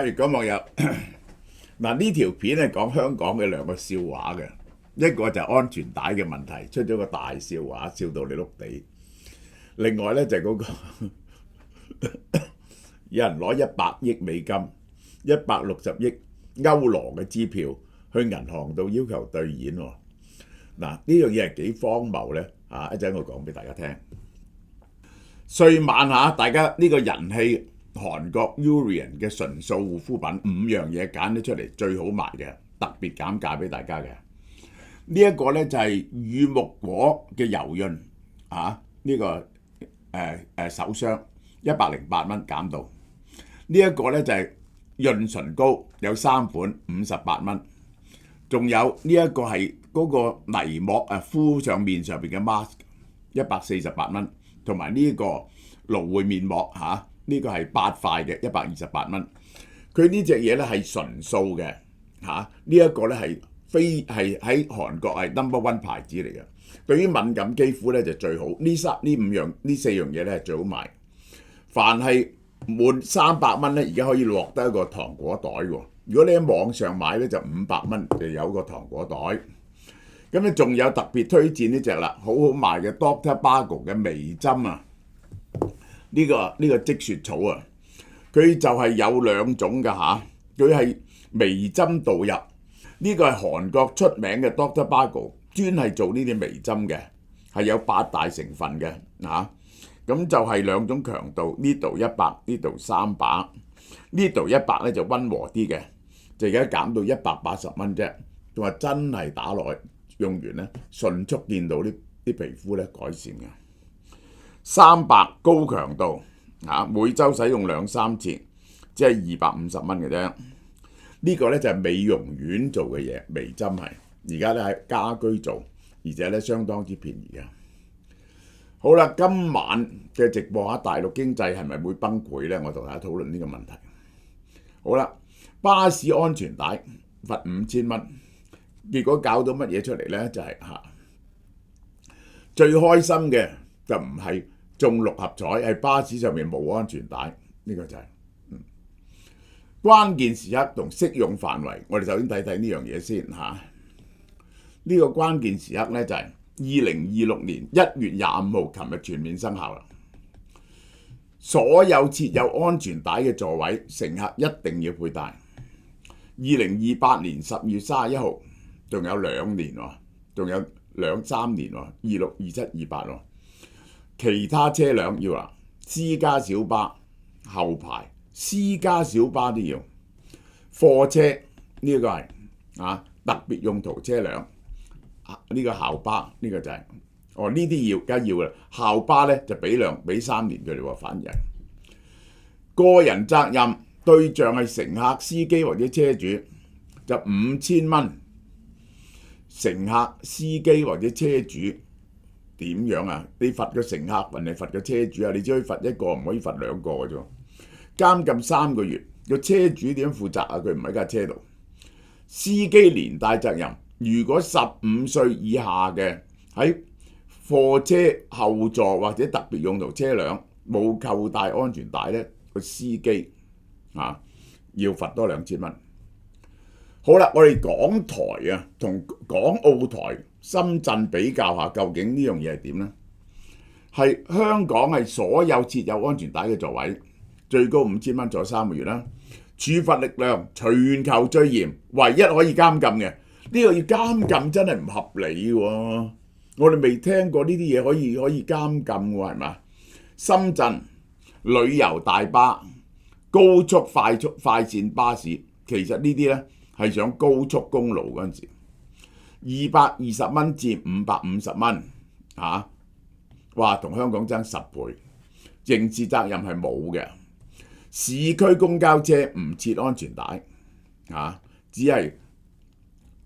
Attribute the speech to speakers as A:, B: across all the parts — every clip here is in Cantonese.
A: 係咁網友嗱，呢條片係講香港嘅兩個笑話嘅，一個就係安全帶嘅問題，出咗個大笑話，笑到你碌地。另外咧就係嗰個有人攞100億美金、160億歐羅嘅支票去銀行度要求兌現喎。嗱，呢樣嘢係幾荒謬咧？一陣我講俾大家聽。歲晚下，大家呢個人氣韓國 Urian 嘅純素護膚品5樣嘢揀咗出嚟最好賣嘅，特別減價俾大家嘅。呢一個咧就係乳木果嘅柔潤呢個手霜108蚊減到。呢一個咧就係潤唇膏，有3款58蚊。仲有呢一個係嗰個泥膜敷上面上邊嘅 mask 148蚊，同埋呢個蘆薈面膜呢個係8塊嘅128蚊。佢呢隻嘢咧係純素嘅呢一個咧係喺韓國係 No.1 牌子嚟嘅。對於敏感肌膚咧就最好。呢4樣嘢咧係最好賣。凡係滿300蚊咧，而家可以獲得一個糖果袋喎。如果你喺網上買咧，就500蚊就有個糖果袋。咁咧仲有特別推薦呢隻啦，好好賣嘅 Dr. Bago 嘅微針呢個積雪草佢就係有2種㗎佢係微針導入。呢個係韓國出名嘅 Dr. Bago， 專係做呢啲微針嘅，係有8大成分嘅咁就係2種強度，呢度100，呢度300，呢度100咧就溫和啲嘅，就而家減到180蚊啫。仲話真係打落去用完咧，迅速見到啲皮膚咧改善嘅。300高強度每週使用2-3次，即係250蚊嘅啫。呢個咧就係美容院做嘅嘢，微針係而家咧喺家居做，而且咧相當之便宜嘅。好啦，今晚嘅直播大陸經濟係咪會崩潰呢？我同大家討論呢個問題。好啦，巴士安全帶罰5000蚊，結果搞到乜嘢出嚟呢？就係最開心嘅就唔係中6合彩，係巴士上面冇安全帶。呢個就係關鍵時刻同適用範圍。我哋首先睇睇呢樣嘢先呢個關鍵時刻呢，就係2026年1月25號，琴日全面生效啦。所有設有安全帶嘅座位，乘客一定要佩戴。2028年12月31號，仲有2年喎，仲有2-3年喎，26、27、28。其他車輛要啦，私家小巴後排，私家小巴都要。貨車呢個係特別用途車輛。呢個校巴呢個就係呢啲要梗係要啦。校巴咧就俾3年佢哋喎，反而係個人責任對象係乘客、司機或者車主，就5000蚊。乘客、司機或者車主點樣你罰個乘客還係罰個車主你只可以罰一個，唔可以罰2個嘅啫。監禁3個月。個車主點樣負責佢唔喺架車度。司機連帶責任。如果15歲以下嘅喺貨車後座或者特別用途車輛冇扣帶安全帶咧，個司機要罰多2000蚊。好啦，我哋港台同港澳台、深圳比較下，究竟呢樣嘢係點呢？係香港係所有設有安全帶嘅座位，最高5000蚊，坐3個月啦。處罰力量全球最嚴，唯一可以監禁嘅。呢個要監禁真係唔合理喎！我哋未聽過呢啲嘢可以監禁喎，係嘛？深圳旅遊大巴、高速快線巴士，其實呢啲咧係上高速公路嗰陣時，220蚊至550蚊哇！同香港爭10倍，刑事責任係冇嘅。市區公交車唔設安全帶只係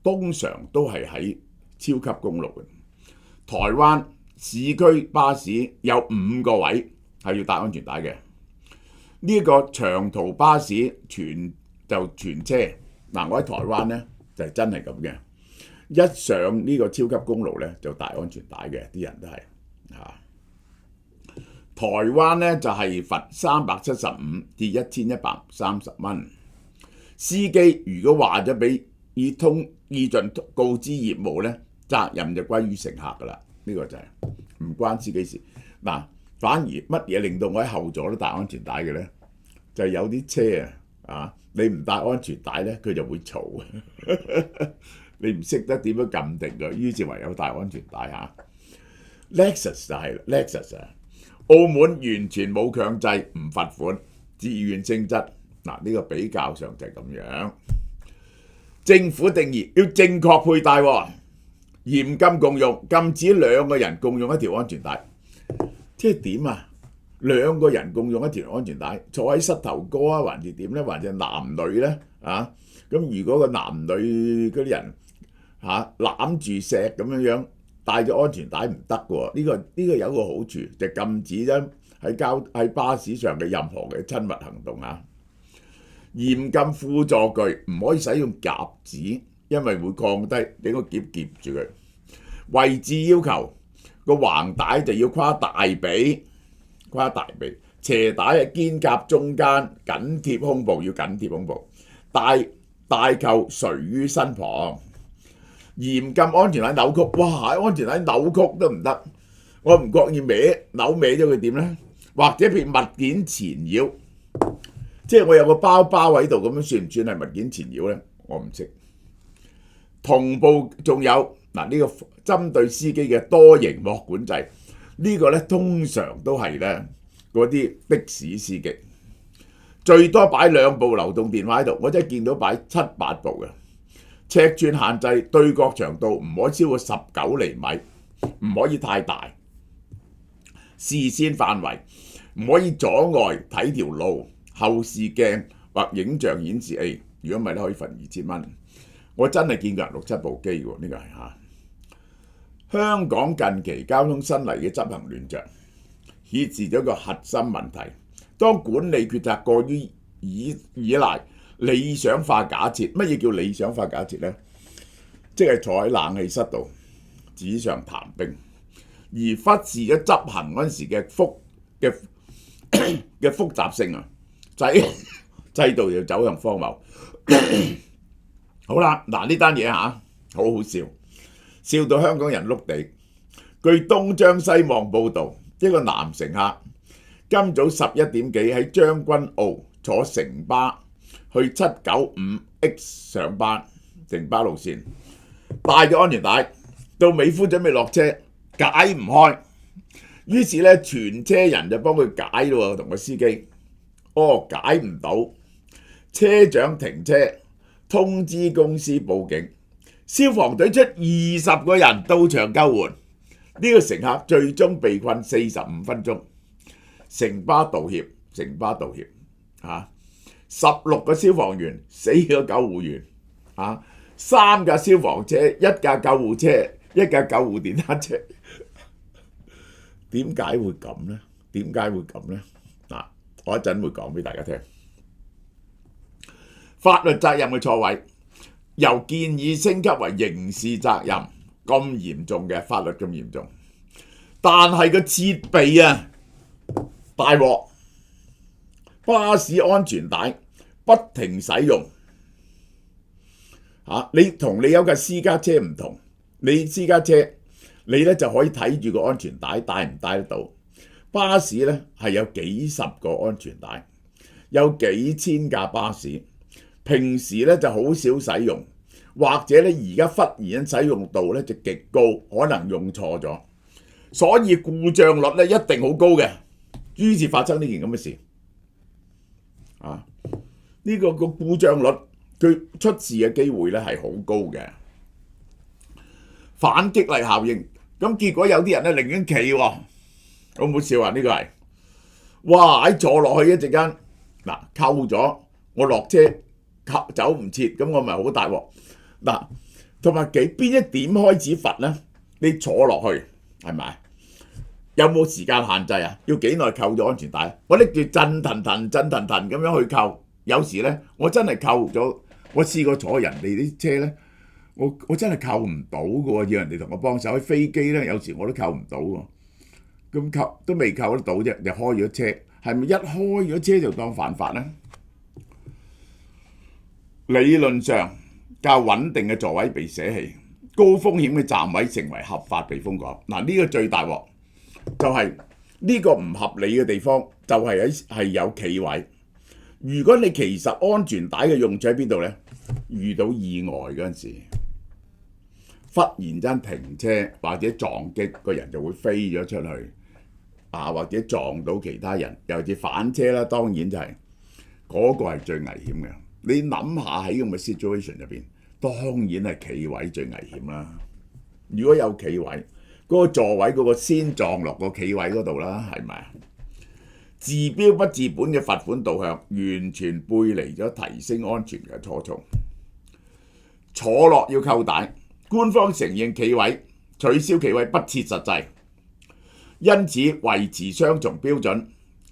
A: 通常都係喺超級公路嘅。台灣市區巴士有5個位係要戴安全帶嘅。呢個長途巴士全車我喺台灣呢就係真係咁嘅，一上呢個超級公路呢就戴安全帶嘅，啲人都係台灣呢就係罰375至1130蚊，司機如果話咗俾意盡告知業務咧，責任就歸於乘客噶啦。呢個就係唔關司機事。嗱，反而乜嘢令到我喺後座都戴安全帶嘅咧？就係有啲車啊，你唔戴安全帶咧，佢就會嘈。你唔識得點樣撳定㗎，於是唯有戴安全帶嚇。Lexus 就係 Lexus 啊，澳門完全冇強制，唔罰款，自願性質。嗱，呢個比較上就係咁樣。政府定義要正確佩戴喎，嚴禁共用，禁止兩個人共用一條安全帶。即係點啊？兩個人共用一條安全帶，坐喺膝頭哥啊，還是點咧？還是男女咧？啊，咁如果個男女嗰啲人攬住石咁樣戴咗安全帶唔得喎。呢個有個好處，就禁止咧喺巴士上嘅任何嘅親密行動啊。嚴禁輔助具，唔可以使用夾子，因為會降低你個夾住佢。位置要求個橫帶就要跨大髀，斜帶喺肩胛中間，緊貼胸部，要緊貼胸部。帶扣垂於身旁。嚴禁安全帶扭曲，哇！安全帶扭曲都唔得，我唔覺意扭歪咗佢點咧？或者譬如物件纏繞。即係我有個包喺度，咁樣算唔算係物件纏繞咧？我唔識。同步仲有嗱，呢個針對司機嘅多熒幕管制，呢個咧通常都係咧嗰啲的士司機最多擺2部流動電話喺度，我真係見到擺7、8部嘅。尺寸限制，對角長度唔可以超過19厘米，唔可以太大。視線範圍唔可以阻礙睇條路。後視鏡或影像顯示器，如果唔係咧可以罰2000蚊。我真係見過人6、7部機喎，呢個係嚇。香港近期交通新例嘅執行亂象，顯示咗一個核心問題。當管理決策過於依賴理想化假設，乜嘢叫理想化假設呢？即係坐喺冷氣室度紙上談兵，而忽視咗執行嗰陣時嘅複雜性啊！制度要走向荒謬。好啦，嗱呢單嘢好好笑，笑到香港人碌地。據東張西望報導，一個男乘客今早11點幾喺將軍澳坐城巴去795X 上班，城巴路線帶咗安全帶，到美孚準備落車解唔開，於是咧全車人就幫佢解咯，同個司機。解唔到，車長停車，通知公司報警，消防隊出20個人到場救援。呢個乘客最終被困45分鐘，城巴道歉16個消防員，4個救護員3架消防車，1架救護車，1架救護電單車。點解會咁呢？嗱，我一陣會講俾大家聽。法律責任嘅錯位，由建議升級為刑事責任，咁嚴重嘅法律咁嚴重，但係個設備大鑊，巴士安全帶不停使用。你同你有架私家車唔同，你私家車你咧就可以睇住個安全帶帶唔帶得到。巴士咧係有幾十個安全帶，有幾千架巴士，平時咧就好少使用，或者咧而家忽然使用度咧就極高，可能用錯咗，所以故障率咧一定好高嘅。於是發生呢件咁嘅事，呢個故障率佢出事嘅機會咧係好高嘅，反激勵效應。咁結果有啲人咧寧願企喎，好唔好笑啊？呢個係，哇！喺坐落去一陣間，扣咗我落車走唔切，咁我咪好大鑊。同埋邊一點開始罰咧？你坐落去係咪？有冇時間限制啊？要幾耐扣咗安全帶？我拎住震騰騰咁樣去扣，有時咧我真係扣咗。我試過坐人哋啲車咧，我真係扣唔到嘅喎，要人哋同我幫手。喺飛機咧，有時我都扣唔到喎。咁扣都未扣得到啫，就開咗車，係咪一開咗車就當犯法咧？理論上較穩定嘅座位被捨棄，高風險嘅站位成為合法避風港。嗱，呢個最大鑊就係呢個唔合理嘅地方，就係有企位。如果你其實安全帶嘅用處喺邊度呢？遇到意外嗰陣時，忽然間停車或者撞擊，個人就會飛咗出去或者撞到其他人，尤其反車啦，當然就係嗰個係最危險嘅。你諗下喺咁嘅 situation 入邊，當然係企位最危險啦。如果有企位，嗰個座位嗰個先撞落個企位嗰度啦，係咪啊？治標不治本嘅罰款導向，完全背離咗提升安全嘅初衷。坐落要扣帶，官方承認企位取消企位不切實際，因此維持雙重標準。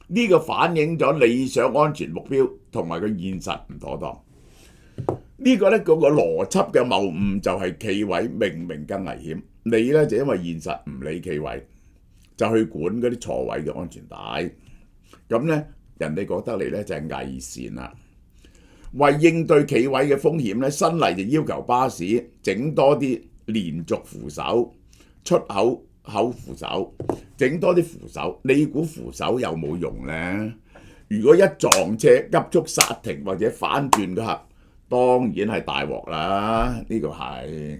A: 呢個反映咗理想安全目標同埋個現實唔妥當。呢個呢，嗰個邏輯嘅謬誤就係企位明明更危險，你呢就因為現實唔理企位，就去管嗰啲坐位嘅安全帶。咁呢，人哋覺得你呢就係偽善啦。為應對企位嘅風險呢，新例就要求巴士整多啲連續扶手、出口扶手，整多啲扶手。你估扶手有冇用呢？如果一撞車急速剎停或者反轉嗰刻，當然係大鑊啦。呢個係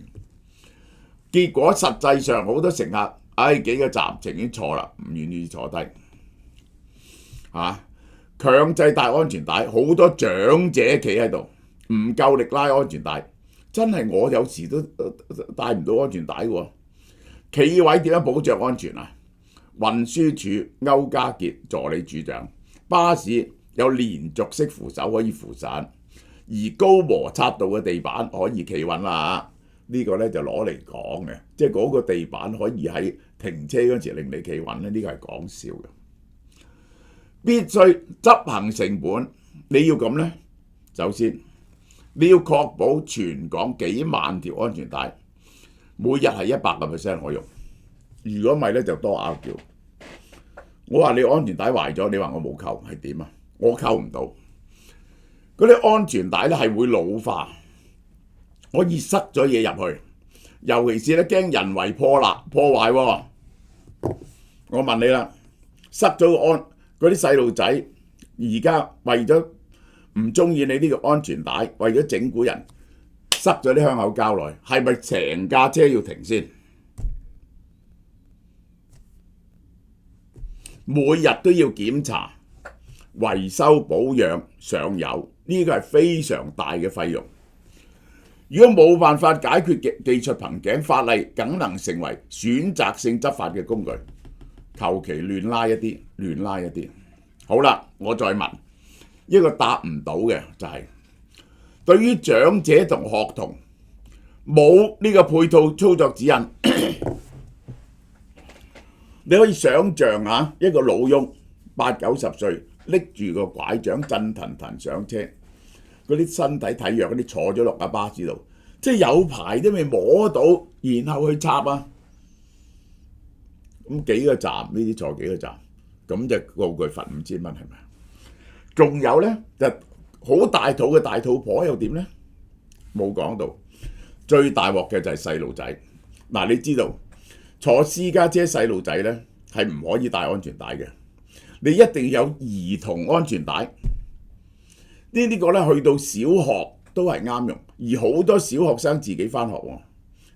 A: 結果，實際上好多乘客幾個站情願坐啦，唔願意坐低。強制戴安全帶，好多長者企喺度，唔夠力拉安全帶，真係我有時都戴唔到安全帶喎。企位點樣保障安全啊？運輸署歐家傑助理處長，巴士有連續式扶手可以扶實，而高摩擦度嘅地板可以企穩啦。呢個呢就攞嚟講嘅，即係嗰個地板可以喺停車嗰時令你企穩咧，呢個係講笑嘅。必須執行成本，你要咁呢？首先你要確保全港幾萬條安全帶每日係100% 可用。如果唔係呢，就多拗撬。我話你安全帶壞咗，你話我冇扣係點啊？我扣唔到。嗰啲安全帶呢係會老化，可以塞咗嘢入去，尤其是呢驚人為破壞喎。我問你啦，塞咗嗰啲細路仔而家為咗唔中意你呢個安全帶，為咗整蠱人，塞咗啲香口膠落去，係咪成架車要停先？每日都要檢查、維修、保養、上油，呢個係非常大嘅費用。如果冇辦法解決技術瓶頸，法例梗能成為選擇性執法嘅工具。求其亂拉一啲。好啦，我再問一個答唔到嘅就係，對於長者同學童冇呢個配套操作指引，你可以想像下一個老翁80、90歲拎住個拐杖震騰騰上車，嗰啲身體體弱嗰啲坐咗落架巴士度，即係有排都未摸到，然後去插啊！咁幾個站呢啲坐幾個站，咁就告佢罰5000蚊係咪？仲有呢，就好大肚嘅大肚婆又點呢？冇講到。最大鑊嘅就係細路仔。嗱，你知道坐私家車細路仔呢係唔可以戴安全帶嘅，你一定要有兒童安全帶。呢個呢去到小學都係啱用，而好多小學生自己返學喎。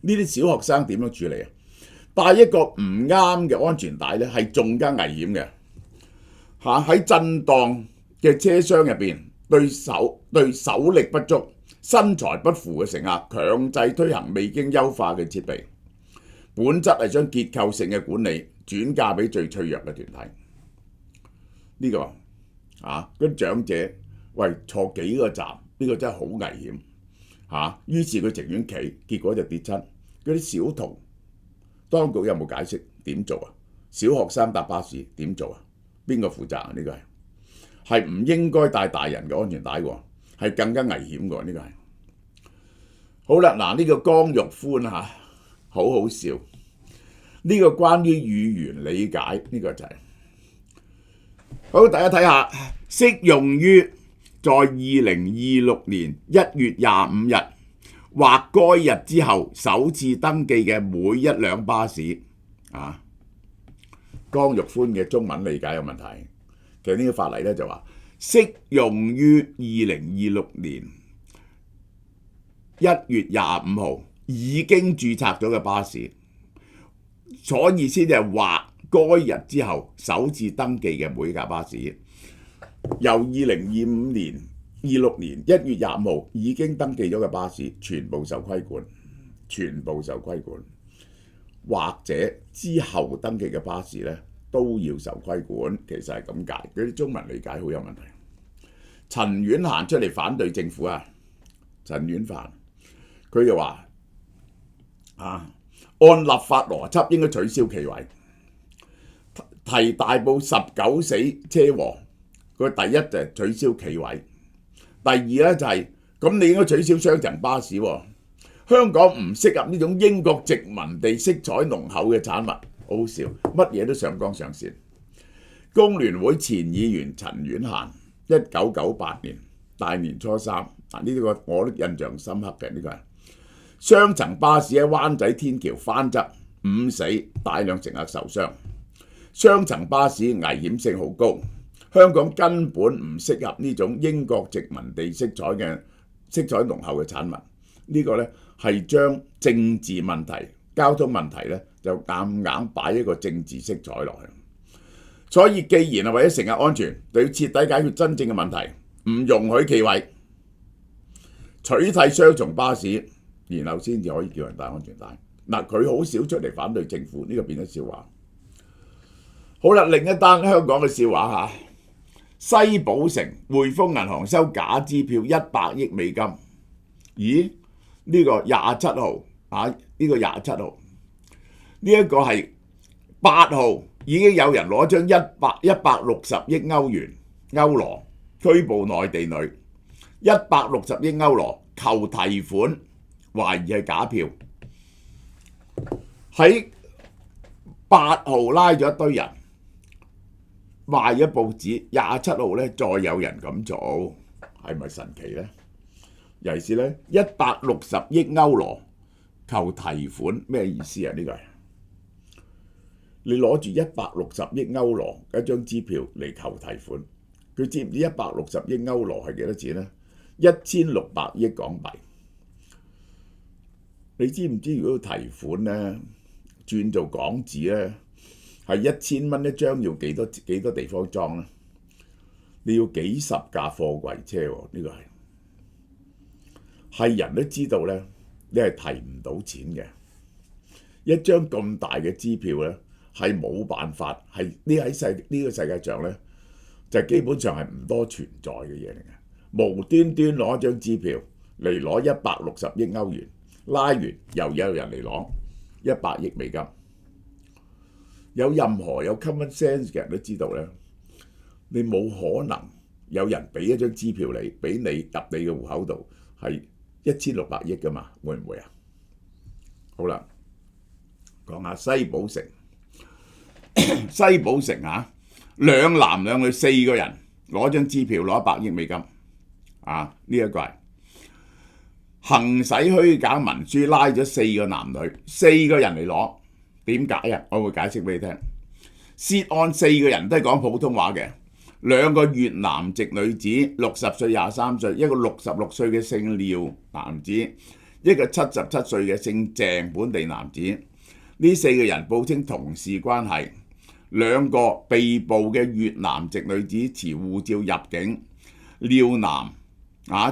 A: 呢啲小學生點樣處理啊？戴一個唔啱嘅安全帶呢係仲加危險嘅。喺震盪嘅車廂入邊，對手力不足、身材不符嘅乘客強制推行未經優化嘅設備，本質係將結構性嘅管理轉嫁俾最脆弱嘅團體。呢個嗰啲長者坐幾個站，呢個真係好危險。於是佢情願企，結果就跌親。嗰啲小童，當局有冇解釋點做啊？小學生搭巴士點做啊？邊個負責啊？呢個係唔應該帶大人嘅安全帶喎，係更加危險嘅。呢個係好啦，嗱，呢個江玉歡好好笑。呢個關於語言理解，呢個就係好，大家睇下，適用於在2026年1月25日或該日之後首次登記嘅每一輛巴士。江玉歡嘅中文理解有問題。其實呢個法例咧就話適用於2026年1月25號已經註冊咗嘅巴士，所以先至係或該日之後首次登記嘅每架巴士。由2026年1月25號已經登記咗嘅巴士，全部受規管，全部受規管。或者之後登記嘅巴士咧都要受規管，其實係咁解。嗰啲中文理解好有問題。陳婉嫻出嚟反對政府啊！陳婉嫻佢就話按立法邏輯應該取消企位，提大埔19死車禍。佢第一就係取消企位，第二咧就係咁你應該取消雙層巴士喎。香港唔適合呢種英國殖民地色彩濃厚嘅產物，好笑，乜嘢都上綱上線。工聯會前議員陳婉嫻1998年大年初三，呢個我都印象深刻嘅。呢個係雙層巴士喺灣仔天橋翻側5死，大量乘客受傷。雙層巴士危險性好高，香港根本唔適合呢種英國殖民地色彩濃厚嘅產物。呢個呢係將政治問題、交通問題呢就硬擺一個政治色彩落去。所以既然係為咗乘客安全，就要徹底解決真正嘅問題，唔容許企位，取締雙層巴士，然後先至可以叫人戴安全帶。佢好少出嚟反對政府，呢個變咗笑話。好啦，另一單香港嘅笑話西寶城匯豐銀行收假支票100億美金。咦？呢個27號呢個27號，呢一個係8號已經有人攞張160億歐羅拘捕內地女，160億歐羅求提款，懷疑係假票。喺8號拉咗一堆人，賣咗報紙。27號咧再有人咁做，係咪神奇呢？尤其是咧160億歐羅求提款，咩意思啊？呢個係你攞住160億歐羅一張支票嚟求提款，佢知唔知160億歐羅係幾多錢呢？1600億港幣。你知唔知如果提款呢，轉做港紙呢，係1000蚊一張，要幾多地方裝呢？你要幾十架貨櫃車喎，呢個係人都知道呢，你係提唔到錢嘅。一張咁大嘅支票呢，係冇辦法，係呢個世界上呢，就基本上係唔多存在嘅嘢嚟嘅。無端端攞一張支票嚟攞160億歐元，拉完又有人嚟攞100億美金。有任何有 common sense 嘅人都知道呢，你冇可能有人俾一張支票你，俾你入你嘅戶口度係1600億噶嘛？會唔會啊？好啦，講下西寶城。西寶城2男2女4個人攞張支票攞100億美金。呢一個係行使虛假文書，拉咗4個男女，4個人嚟攞。點解啊？我會解釋俾你聽。涉案4個人都係講普通話嘅，2個越南籍女子，60歲23歲，一個66歲嘅姓廖男子，一個77歲嘅姓鄭本地男子。呢4個人報稱同事關係。2個被捕嘅越南籍女子持護照入境，廖男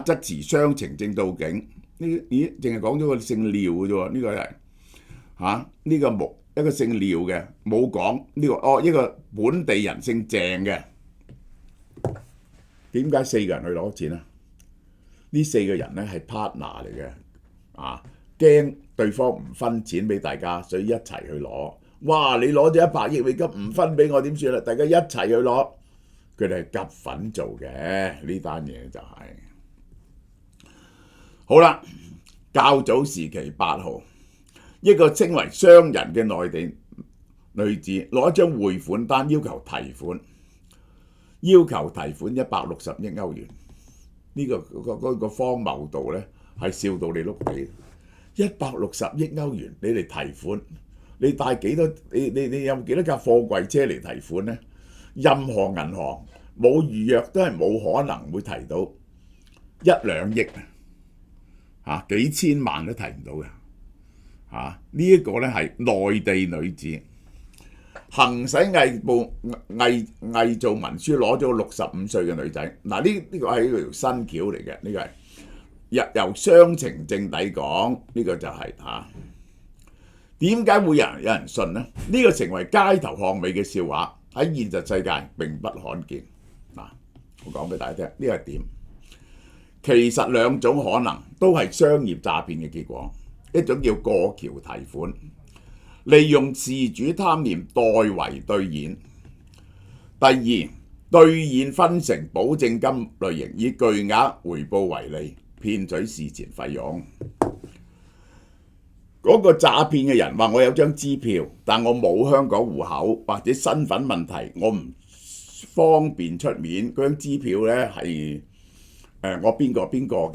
A: 則持雙程證到境。淨係講咗個姓廖嘅啫喎，呢個係呢個冇一個姓廖嘅，冇講呢個一個本地人姓鄭嘅。點解4個人去攞錢啊？呢4個人咧係 partner 嚟嘅，驚對方唔分錢俾大家，所以一齊去攞。哇！你攞咗100億美金唔分俾我點算啦？大家一齊去攞，佢哋係夾份做嘅呢單嘢就係。好啦，較早時期8號，一個稱為商人嘅內地女子攞一張匯款單要求提款160億歐元。呢個荒謬度咧係笑到你碌地。160億歐元你嚟提款，你帶幾多？你有幾多架貨櫃車嚟提款咧？任何銀行冇預約都係冇可能會提到1-2億啊！幾千萬都提唔到嘅啊！呢一個咧係內地女子行使偽造文書攞咗65歲嘅女仔。嗱，呢個係一條新橋嚟嘅，呢個係由雙程證抵港，呢個就係點解會有人信呢？呢個成為街頭巷尾嘅笑話，喺現實世界並不罕見。我講俾大家聽，呢個係點？其實兩種可能都係商業詐騙嘅結果，一種叫過橋提款，利用事主貪念代為兌現；第二，兌現分成保證金類型，以巨額回報為利，騙取事前費用。嗰個詐騙嘅人話：我有張支票，但我冇香港戶口或者身份問題，我唔方便出面。嗰張支票呢係我邊個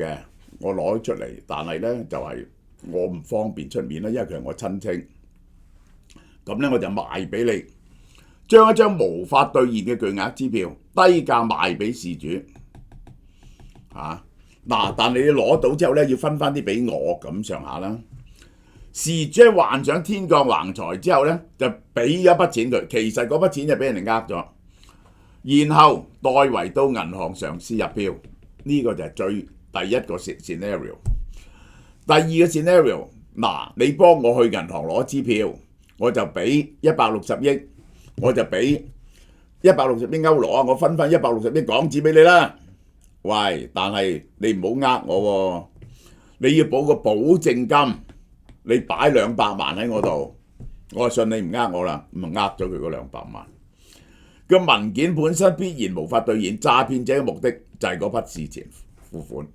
A: 嘅，我攞出嚟，但係呢就係我唔方便出面啦，因為佢係我親戚。咁呢我就賣俾你，將一張無法兌現嘅巨額支票低價賣俾事主。但你攞到之後呢，要分翻啲俾我咁上下啦。事主喺幻想天降橫財之後呢，就俾一筆錢佢，其實嗰筆錢就俾人哋呃咗，然後代為到銀行嘗試入票。呢個就係第一個 scenario。第二個 scenario， 你幫我去銀行攞支票，我就俾160億，我就俾160億歐羅啊，我分翻160億港紙俾你啦。喂，但係你唔好呃我喎，你要保個保證金，你擺200萬喺我度，我信你唔呃我啦，咁呃咗佢嗰200萬。個文件本身必然無法兌現，詐騙者嘅目的就係嗰筆事前付款。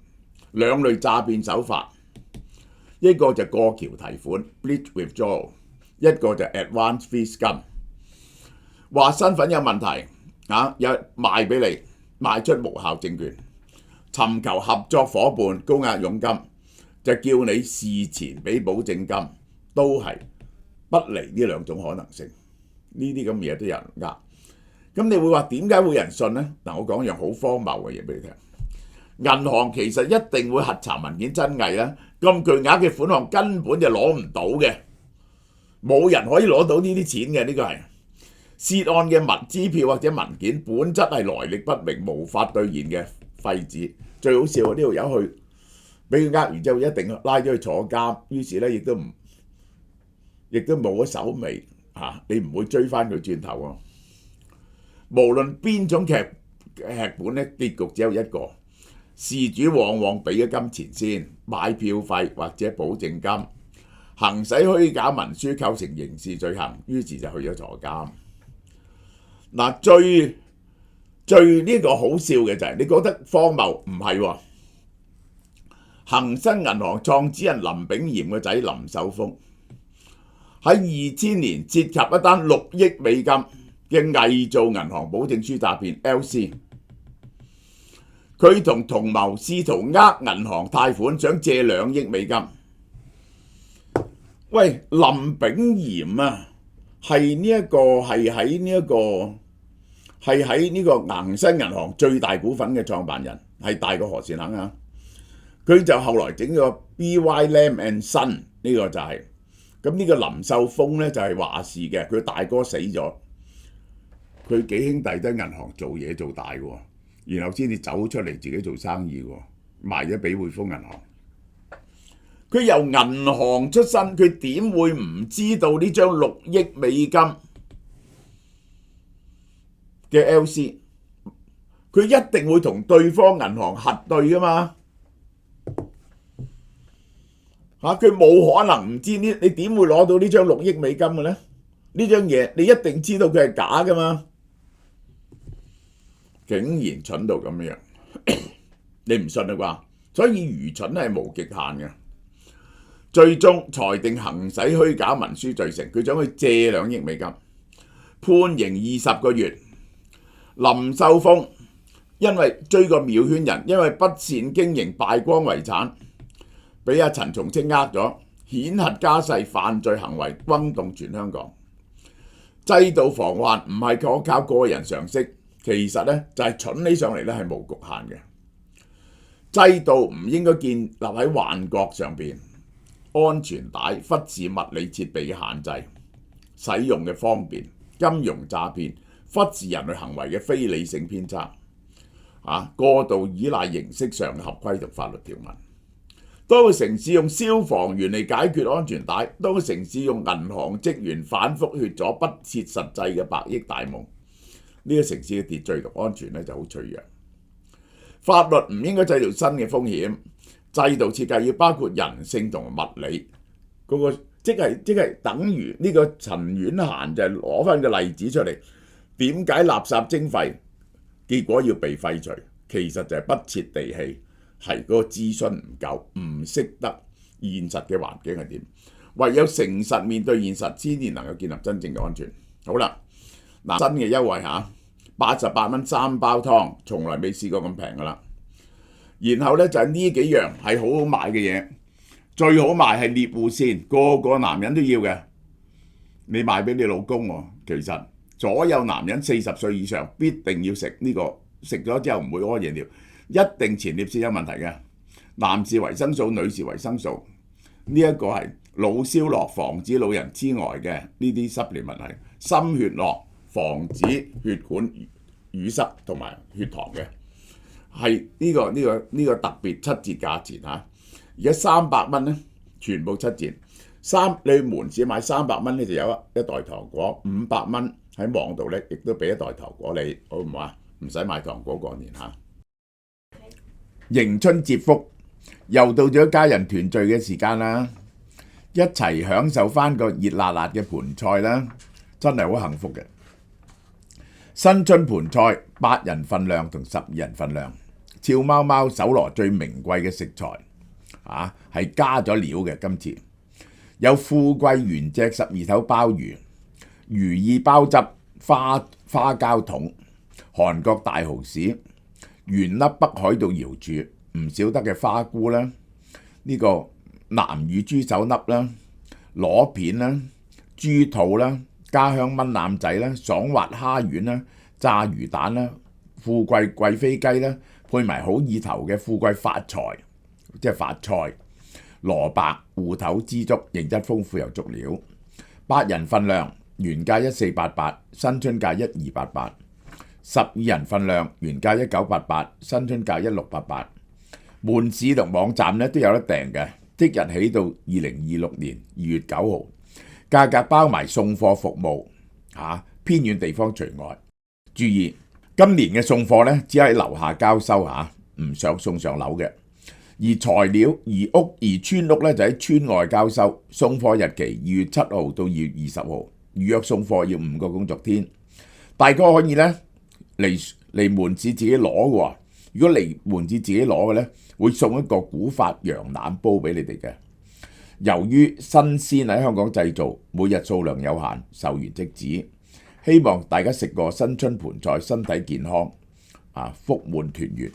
A: 兩類詐騙手法，一個就過橋提款 （bridge withdrawal）， 一個就 advance fee scam。話身份有問題有賣俾你，賣出無效證券，尋求合作伙伴高額佣金，就叫你事前俾保證金，都係不離呢兩種可能性。呢啲咁嘢都有人呃。咁你會話點解會有人信呢？我講一樣好荒謬嘅嘢俾你聽。銀行其實一定會核查文件真偽啦。咁巨額嘅款項根本就攞唔到嘅，冇人可以攞到呢啲錢嘅。呢個係涉案嘅支票或者文件本質係來歷不明、無法兌現嘅廢紙。最好笑呢條友去俾佢呃完之後，一定拉咗去坐監。於是咧亦都冇咗手尾你唔會追翻佢轉頭喎。無論邊種劇本咧，結局只有一個，事主往往俾咗金錢先，買票費或者保證金，行使虛假文書構成刑事罪行，於是就去咗坐監。最呢個好笑嘅就係，你覺得荒謬唔係喎？恒生銀行創始人林炳炎個仔林秀峰喺2000年涉及一單6億美金嘅偽造銀行保證書詐騙 LC， 佢同同謀試圖呃銀行貸款，想借2億美金。喂，林炳炎係喺呢個恒生銀行最大股份嘅創辦人，係大過何善肯啊！佢就後來整咗 BY Lam and Son， 呢個就係咁。呢個林秀峰呢，就係話事嘅，佢大哥死咗。佢幾兄弟都喺銀行做嘢做大喎，然後先至走出嚟自己做生意喎，賣咗俾匯豐銀行。佢由銀行出身，佢點會唔知道呢張6億美金嘅 LC？ 佢一定會同對方銀行核對噶嘛佢冇可能唔知呢？你點會攞到呢張6億美金嘅呢？呢張嘢你一定知道佢係假噶嘛？竟然蠢到咁樣，你唔信啦啩？所以愚蠢係無極限嘅。最終裁定行使虛假文書罪成，佢想去借2億美金，判刑20個月。林秀峰因為追個廟圈人，因為不善經營敗光遺產，俾阿陳松青呃咗，顯赫家世犯罪行為轟動全香港。制度防患唔係靠個人常識，其實呢就係蠢起上嚟呢係無局限嘅。制度唔應該建立喺幻覺上邊，安全帶忽視物理設備嘅限制，使用嘅方便，金融詐騙忽視人類行為嘅非理性偏差，過度依賴形式上嘅合規同法律條文。當個城市用消防員嚟解決安全帶，當個城市用銀行職員反覆血咗不切實際嘅百億大夢，呢個城市嘅秩序同安全呢就好脆弱。法律唔應該製造新嘅風險，制度設計要包括人性同物理。即係等於呢個陳婉嫻就係攞翻個例子出嚟，點解垃圾徵費結果要被廢除？其實就係不切地氣，係嗰個諮詢唔夠，唔識得現實嘅環境係點。唯有誠實面對現實，先至能夠建立真正嘅安全。好啦，嗱，新嘅優惠嚇，88蚊3包湯，從來未試過咁平噶啦。然後呢，就係呢幾樣係好好賣嘅嘢，最好賣係獵戶線，個個男人都要嘅。你賣俾你老公喎，其實所有男人40歲以上必定要食呢個，食咗之後唔會屙夜尿，一定前列腺有問題嘅。男士維生素，女士維生素，呢一個係腦消落，防止老人痴呆嘅呢啲supplement係心血落，防止血管淤塞同埋血糖嘅，係呢個特別7折價錢嚇。而家300蚊咧，全部7折。你去門市買300蚊咧就有一袋糖果，500蚊喺網度咧亦都俾一袋糖果你，好唔好啊？唔使買糖果過年嚇。迎春接福，又到咗家人團聚嘅時間啦，一齊享受翻個熱辣辣嘅盤菜啦，真係好幸福嘅。新春盤菜8人份量同12人份量，俏貓貓搜羅最名貴嘅食材，係加咗料嘅。今次有富貴原隻12頭鮑魚、如意鮑汁、花膠筒、韓國大蠔豉、原粒北海道瑤柱，唔少得嘅花菇啦，呢個南乳豬手粒啦、螺片啦、豬肚啦、家鄉炆腩仔啦、爽滑蝦丸啦、炸魚蛋啦、富貴貴妃雞啦，配埋好意頭嘅富貴發財，即係發菜、蘿蔔、芋頭枝竹，形質豐富又足料。8人份量原價1488，新春價1288；12人份量原價1988，新春價1688。門市同網站咧都有得訂嘅，即日起到2026年2月9號，價格包埋送貨服務，偏遠地方除外。注意，今年嘅送貨咧只喺樓下交收唔想送上樓嘅。而材料、而村屋咧就喺村外交收，送貨日期2月7號到2月20號，預約送貨要5個工作天。大家可以咧嚟門市自己攞嘅喎，如果嚟門市自己攞嘅咧，會送一個古法羊腩煲俾你哋嘅。由於新鮮喺香港製造，每日數量有限，售完即止。希望大家食過新春盤菜，身體健康，福滿團圓。